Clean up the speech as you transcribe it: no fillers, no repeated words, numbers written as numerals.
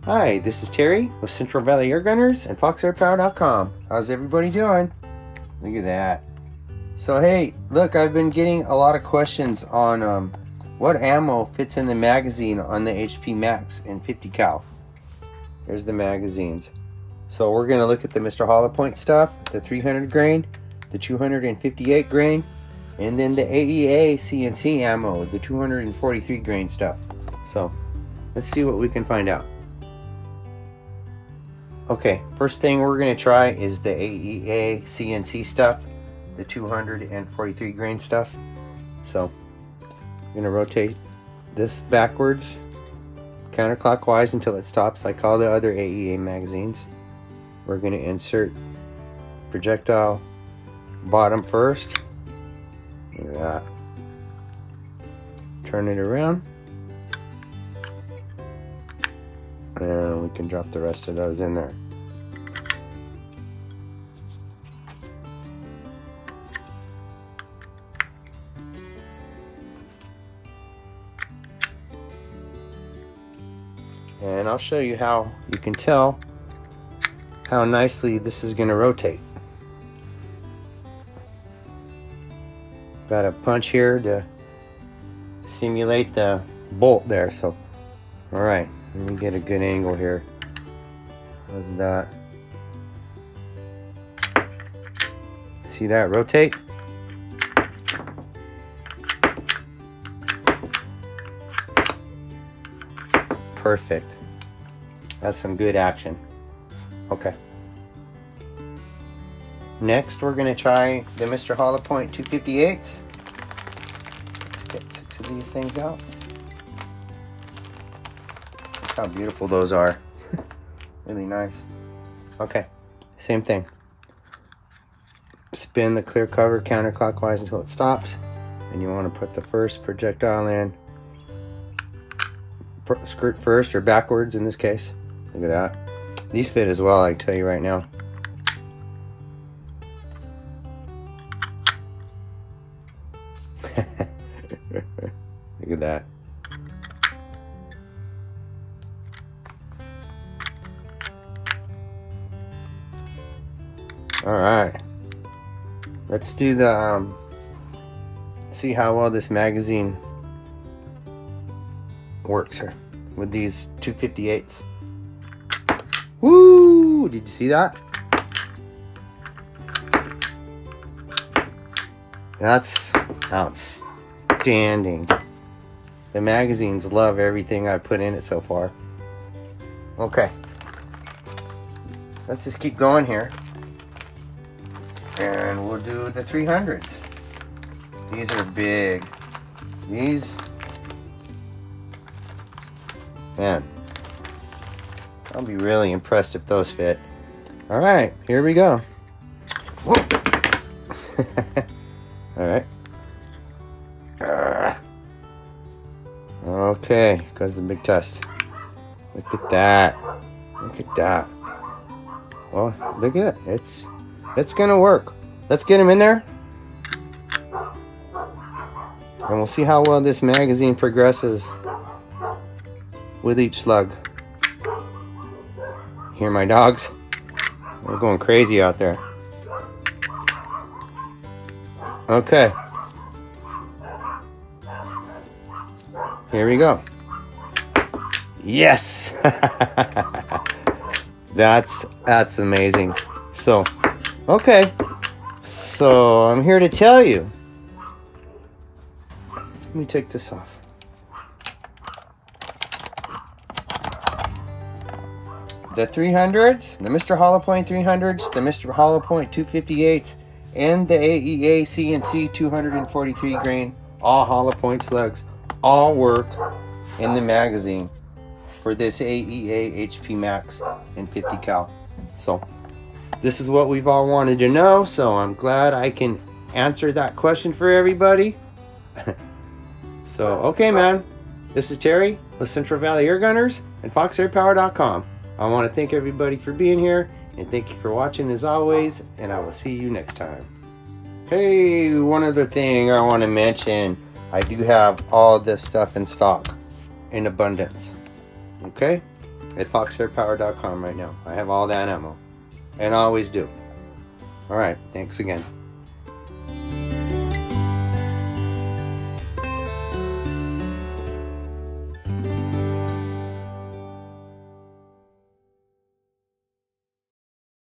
Hi, this is Terry with Central Valley Air Gunners and FoxAirPower.com. How's everybody doing? Look at that. So hey, look, I've been getting a lot of questions on what ammo fits in the magazine on the HP Max and 50 cal. There's the magazines. So we're going to look at the Mr. Hollowpoint stuff, the 300 grain, the 258 grain, and then the AEA CNC ammo, the 243 grain stuff. So let's see what we can find out. Okay, first thing we're going to try is the AEA CNC stuff, the 243 grain stuff. So I'm going to rotate this backwards, counterclockwise until it stops like all the other AEA magazines. We're going to insert projectile bottom first. Look at that. Turn it around. And we can drop the rest of those in there. And I'll show you how you can tell how nicely this is going to rotate. Got a punch here to simulate the bolt there. So, all right. Let me get a good angle here. How's that? See that rotate? Perfect. That's some good action. Okay. Next, we're going to try the Mr. Hollowpoint 258s. Let's get 6 of these things out. How beautiful those are. Really nice. Okay, same thing. Spin the clear cover counterclockwise until it stops, and you want to put the first projectile in skirt first, or backwards in this case. Look at that. These fit as well, I can tell you right now. Look at that. All right, let's do the see how well this magazine works here with these 258s. Woo! Did you see that? That's outstanding. The magazines love everything I've put in it so far. Okay, let's just keep going here. And we'll do the 300s. These are big. These, man, I'll be really impressed if those fit. All right, here we go. All right. Okay, goes the big test. Look at that. Look at that. Well, look at it. It's gonna work. Let's get him in there, and we'll see how well this magazine progresses with each slug. Hear my dogs? They're going crazy out there. Okay. Here we go. Yes. That's amazing. So, okay. So I'm here to tell you. Let me take this off. The 300s, the Mr. Hollowpoint 300s, the Mr. Hollowpoint 258s, and the AEA CNC 243 grain, all Hollowpoint slugs, all work in the magazine for this AEA HP Max and 50 cal. So this is what we've all wanted to know, so I'm glad I can answer that question for everybody. So, okay, man. This is Terry with Central Valley Air Gunners and FoxAirPower.com. I want to thank everybody for being here, and thank you for watching as always, and I will see you next time. Hey, one other thing I want to mention. I do have all this stuff in stock in abundance. Okay? at foxairpower.com right now. I have all that ammo. And I always do. Alright, thanks again.